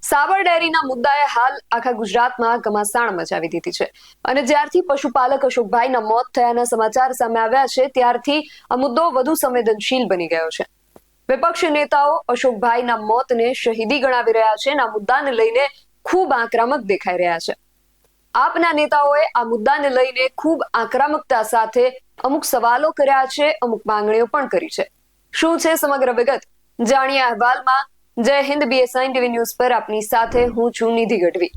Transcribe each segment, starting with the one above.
સાબર ડેરીના મુદ્દાએ હાલ આખા ગુજરાતમાં ઘમાસાણ મચાવી દીધી છે અને જ્યારથી પશુપાલક અશોકભાઈના મોત થયાના સમાચાર સામે આવ્યા છે ત્યારથી આ મુદ્દો વધુ સંવેદનશીલ બની ગયો છે। વિપક્ષી નેતાઓ અશોકભાઈના મોતને શહીદી ગણાવી રહ્યા છે અને આ મુદ્દાને લઈને ખૂબ આક્રમક દેખાઈ રહ્યા છે। આપના નેતાઓએ આ મુદ્દાને લઈને ખૂબ આક્રમકતા સાથે અમુક સવાલો કર્યા છે, અમુક માંગણીઓ પણ કરી છે। શું છે સમગ્ર વિગત જાણીએ અહેવાલમાં। જય હિન્દ, BSN TV ન્યૂઝ પર આપની સાથે હું છું નિધિ ગઢવી।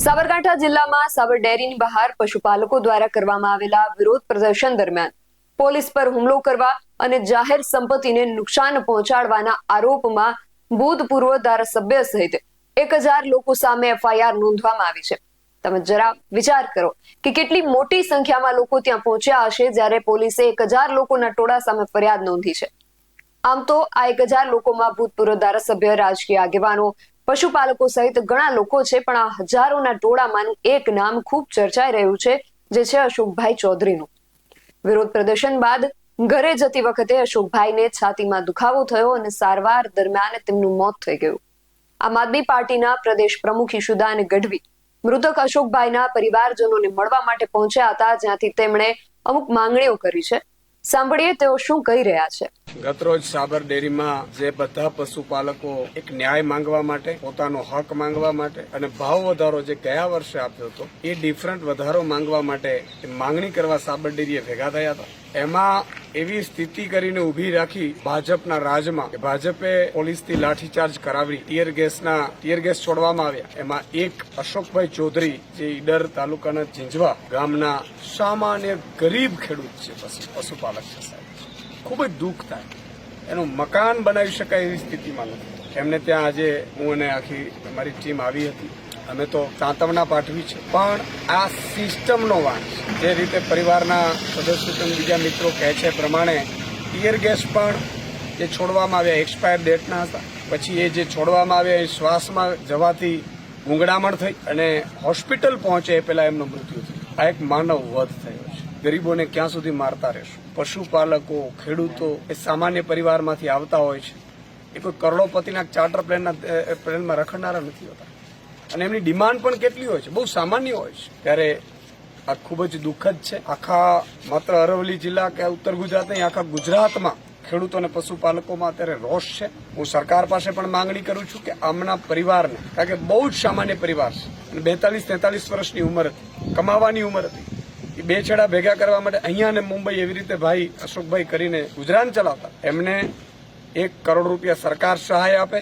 સાબરકાંઠા જિલ્લામાં સાબર ડેરીની બહાર પશુપાલકો દ્વારા કરવામાં આવેલા વિરોધ પ્રદર્શન દરમિયાન પોલીસ પર હુમલો કરવા અને જાહેર સંપત્તિને નુકસાન પહોંચાડવાના આરોપમાં ભૂતપૂર્વ ધારાસભ્ય સહિત 1000 લોકો સામે FIR નોંધવામાં આવી છે। તમે જરા વિચાર કરો કે કેટલી મોટી સંખ્યામાં લોકો ત્યાં પહોંચ્યા હશે જ્યારે પોલીસે 1000 લોકોના ટોળા સામે ફરિયાદ નોંધી છે। આમ તો આ 1000 લોકોમાં ભૂતપૂર્વ ધારાસભ્ય, રાજકીય આગેવાનો, પશુપાલકો સહિત ઘણા લોકો છે, પણ આ હજારોના ટોળામાંનું એક નામ ખૂબ ચર્ચાઈ રહ્યું છે, જે છે અશોકભાઈ ચૌધરીનું। વિરોધ પ્રદર્શન બાદ ઘરે જતી વખતે અશોકભાઈને છાતીમાં દુખાવો થયો અને સારવાર દરમિયાન તેમનું મોત થઈ ગયું। આમ આદમી પાર્ટીના પ્રદેશ પ્રમુખ ઈશુદાન ગઢવી મૃતક અશોકભાઈના પરિવારજનોને મળવા માટે પહોંચ્યા હતા, જ્યાંથી તેમણે અમુક માંગણીઓ કરી છે। સાંભળીએ તેઓ શું કહી રહ્યા છે। ગતરોજ સાબર ડેરીમાં જે બધા પશુપાલકો એક ન્યાય માંગવા માટે, પોતાનો હક માંગવા માટે અને ભાવ વધારો જે ગયા વર્ષે આપ્યો હતો એ ડિફરન્ટ વધારો માંગવા માટે માંગણી કરવા સાબર ડેરીએ ભેગા થયા હતા। એમાં એવી સ્થિતિ કરીને ઉભી રાખી ભાજપના રાજમાં ભાજપે પોલીસથી લાઠીચાર્જ કરાવી ટીયર ગેસ છોડવામાં આવ્યા। એમાં એક અશોકભાઈ ચૌધરી જે ઈડર તાલુકાના ઝીંઝવા ગામના સામાન્ય ગરીબ ખેડૂત છે, પશુપાલક છે સાહેબ, ખૂબ જ દુઃખ થાય, એનું મકાન બનાવી શકાય એવી સ્થિતિમાં નથી। એમને ત્યાં આજે હું અને આખી અમારી ટીમ આવી હતી, અમે તો સાંત્વના પાઠવી છે, પણ આ સિસ્ટમનો વાંક છે। જે રીતે પરિવારના સદસ્યો બીજા મિત્રો કહે છે પ્રમાણે ટીયર ગેસ પણ જે છોડવામાં આવ્યા એક્સપાયર ડેટના હતા, પછી એ જે છોડવામાં આવ્યા એ શ્વાસમાં જવાથી ગૂંગળામણ થઈ અને હોસ્પિટલ પહોંચે એ પહેલા એમનું મૃત્યુ થયું। આ એક માનવ વધ થયો છે। ગરીબોને ક્યાં સુધી મારતા રહેશું? પશુપાલકો, ખેડૂતો એ સામાન્ય પરિવારમાંથી આવતા હોય છે, એ કોઈ કરોડોપતિના ચાર્ટર પ્લેનમાં રખડનારા નથી હોતા અને એમની ડિમાન્ડ પણ કેટલી હોય છે, બહુ સામાન્ય હોય છે। ત્યારે આ ખૂબ જ દુઃખદ છે। આખા માત્ર અરવલ્લી જિલ્લા કે ઉત્તર ગુજરાત નહીં, આખા ગુજરાતમાં ખેડૂતો અને પશુપાલકોમાં અત્યારે રોષ છે। હું સરકાર પાસે પણ માંગણી કરું છું કે આમના પરિવારને, કારણ કે બહુ જ સામાન્ય પરિવાર છે અને 42-43 વર્ષની ઉંમર હતી, કમાવાની ઉંમર હતી, એ બે છેડા ભેગા કરવા માટે અહીંયા ને મુંબઈ એવી રીતે ભાઈ અશોકભાઈ કરીને ગુજરાન ચલાવતા, એમને 1 કરોડ રૂપિયા સરકાર સહાય આપે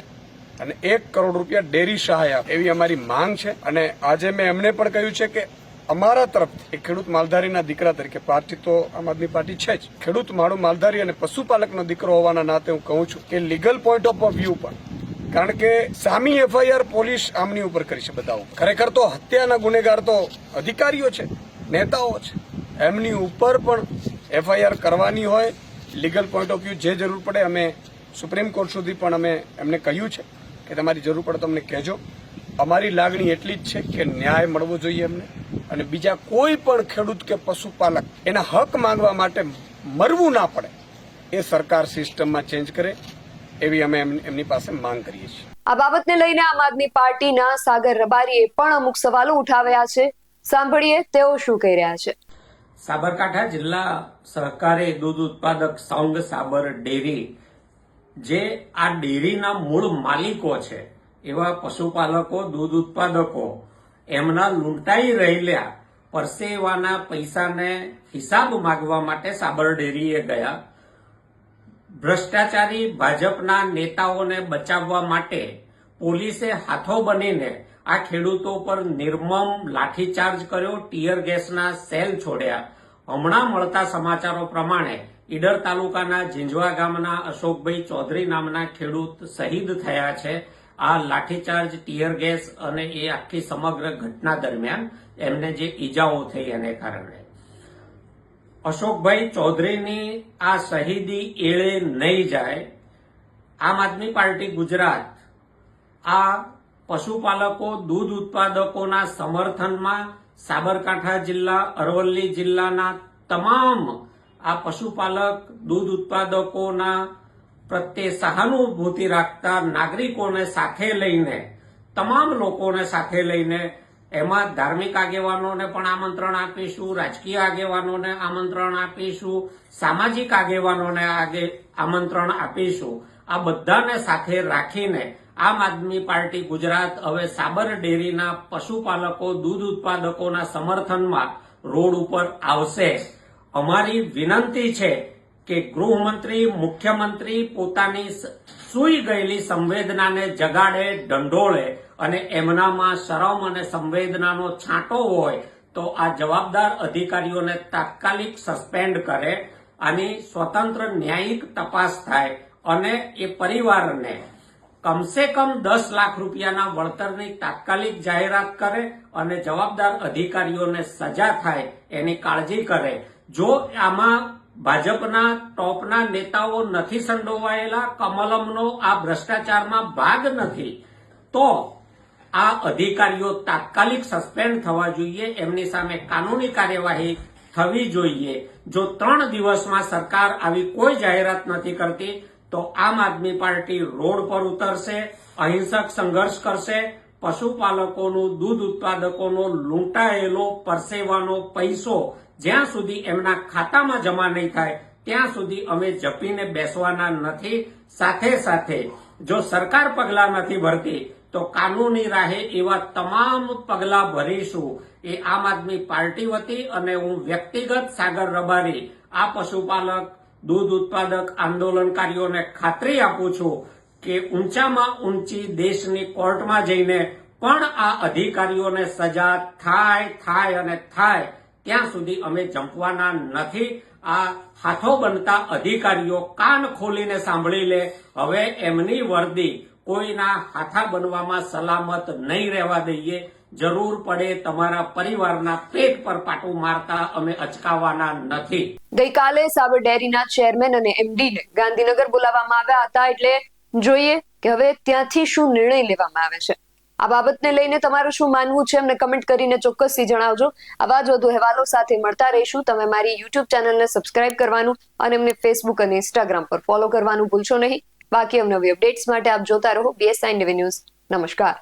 અને 1 કરોડ રૂપિયા ડેરી સહાય આપે એવી અમારી માંગ છે। અને આજે મેં એમને પણ કહ્યું છે કે અમારા તરફથી ખેડૂત માલધારીના દીકરા તરીકે, પાર્ટી તો આમ આદમી પાર્ટી છે જ, ખેડૂત માળું માલધારી અને પશુપાલકનો દીકરો હોવાના નાતે હું કહું છું કે લીગલ પોઈન્ટ ઓફ વ્યૂ પણ, કારણ કે સામી FIR પોલીસ આમની ઉપર કરી છે બધા ઉપર। ખરેખર તો હત્યાના ગુનેગાર તો અધિકારીઓ છે, નેતાઓ છે, એમની ઉપર પણ FIR કરવાની હોય, લીગલ પોઈન્ટ ઓફ વ્યૂ જે જરૂર પડે અમે સુપ્રીમ કોર્ટ સુધી પણ અમે એમને કહ્યું છે કે તમારી જરૂર પડે તો અમને કહેજો। અમારી લાગણી એટલી જ છે કે ન્યાય મળવો જોઈએ એમને, અને બીજા કોઈ પણ ખેડૂત કે પશુપાલક એના હક માંગવા માટે મરવું ના પડે, એ સરકાર સિસ્ટમમાં ચેન્જ કરે એવી અમે એમની પાસે માંગ કરીએ છીએ। આ બાબતને લઈને આમ આદમી પાર્ટીના સાગર રબારીએ પણ અમુક સવાલો ઉઠાવ્યા છે। સાંભળીએ તેઓ શું કહી રહ્યા છે। સાબરકાંઠા જિલ્લા સહકારી દૂધ ઉત્પાદક સંઘ સાબર ડેરી, જે આ ડેરીના મૂળ માલિકો છે એવા પશુપાલકો, દૂધ ઉત્પાદકો, એમના લૂંટાઈ રહેલા પરસેવાના પૈસાને હિસાબ માંગવા માટે સાબર ડેરીએ ગયા। ભ્રષ્ટાચારી ભાજપના નેતાઓને બચાવવા માટે પોલીસે હાથો બનીને આ ખેડૂતો પર નિર્મમ લાઠીચાર્જ કર્યો, ટીયર ગેસના સેલ છોડ્યા। હમણાં મળતા સમાચારો પ્રમાણે ઈડર તાલુકાના ઝીંઝવા ગામના અશોકભાઈ ચૌધરી નામના ખેડૂત શહીદ થયા છે આ લાઠીચાર્જ, ટીયર ગેસ અને એ આખી સમગ્ર ઘટના દરમિયાન એમને જે ઈજાઓ થઈ એને કારણે। અશોકભાઈ ચૌધરીની આ શહીદી એળે નહીં જાય। આમ આદમી પાર્ટી ગુજરાત આ પશુપાલકો, દૂધ ઉત્પાદકોના સમર્થનમાં સાબરકાંઠા જિલ્લા, અરવલ્લી જિલ્લાના તમામ આ પશુપાલક, દૂધ ઉત્પાદકોના પ્રત્યે સહાનુભૂતિ રાખતા નાગરિકોને સાથે લઈને, તમામ લોકોને સાથે લઈને, એમાં ધાર્મિક આગેવાનોને પણ આમંત્રણ આપીશું, રાજકીય આગેવાનોને આમંત્રણ આપીશું, સામાજિક આગેવાનોને આમંત્રણ આપીશું. આ બધાને સાથે રાખીને આમ આદમી પાર્ટી ગુજરાત હવે સાબર ડેરીના પશુપાલકો, દૂધ ઉત્પાદકોના સમર્થનમાં રોડ ઉપર આવશે. અમારી વિનંતી છે કે ગૃહમંત્રી, મુખ્યમંત્રી પોતાની સૂઈ ગયેલી સંવેદનાને જગાડે, ઢંઢોળે અને એમનામાં શરમ અને સંવેદનાનો છાંટો હોય તો આ જવાબદાર અધિકારીઓને તાત્કાલિક સસ્પેન્ડ કરે, આની સ્વતંત્ર ન્યાયિક તપાસ થાય અને એ પરિવારને કમસે કમ 10 લાખ રૂપિયાના વળતરની તાત્કાલિક જાહેરાત કરે અને જવાબદાર અધિકારીઓને સજા થાય એની કાળજી કરે. જો આમાં ભાજપના ટોપના નેતાઓ નથી સંડોવાયેલા, કમલમનો આ ભ્રષ્ટાચારમાં ભાગ નથી, તો આ અધિકારીઓ તાત્કાલિક સસ્પેન્ડ થવા જોઈએ, એમની સામે કાનૂની કાર્યવાહી થવી જોઈએ. જો 3 દિવસમાં સરકાર આવી કોઈ જાહેરાત નથી કરતી તો આમ આદમી પાર્ટી રોડ પર ઉતરશે, અહિંસક સંઘર્ષ કરશે. પશુપાલકોનું, દૂધ ઉત્પાદકોનો લૂંટાયેલો પરસેવાનો પૈસો જ્યાં સુધી એમના ખાતામાં જમા નહીં થાય ત્યાં સુધી અમે જપીને બેસવાના નથી. સાથે સાથે જો સરકાર પગલાં નથી ભરતી તો કાનૂની રાહે એવા તમામ પગલાં ભરીશું. એ આમ આદમી પાર્ટી વતી અને હું વ્યક્તિગત સાગર રબારી આ પશુપાલક, દૂધ ઉત્પાદક આંદોલનકારીઓને ખાતરી આપું છું કે ઊંચામાં ઊંચી દેશની કોર્ટમાં જઈને પણ આ અધિકારીઓને સજા થાય અને થાય ત્યાં સુધી અમે જંપવાના નથી. આ હાથો બનતા અધિકારીઓ કાન ખોલીને સાંભળી લે, હવે એમની વર્દી કોઈના હાથા બનવામાં સલામત નહીં રહેવા દઈએ. જરૂર પડે તમારા પરિવારના પેટ પર પાટું મારતા અમે અચકાવાના નથી. ગઈકાલે સાબર ડેરીના ચેરમેન અને એમડીને ગાંધીનગર બોલાવવામાં આવ્યા હતા, એટલે જોઈએ કે હવે ત્યાંથી શું નિર્ણય લેવામાં આવે છે. આ બાબતને લઈને તમારું શું માનવું છે અમને કમેન્ટ કરીને ચોક્કસથી જણાવજો. આવા જ વધુ અહેવાલો સાથે મળતા રહીશું. તમે મારી યુટ્યુબ ચેનલને સબસ્ક્રાઇબ કરવાનું અને અમને ફેસબુક અને ઇન્સ્ટાગ્રામ પર ફોલો કરવાનું ભૂલશો નહીં. બાકી અવનવી અપડેટ્સ માટે આપ જોતા રહો BSI ન્યૂઝ. નમસ્કાર.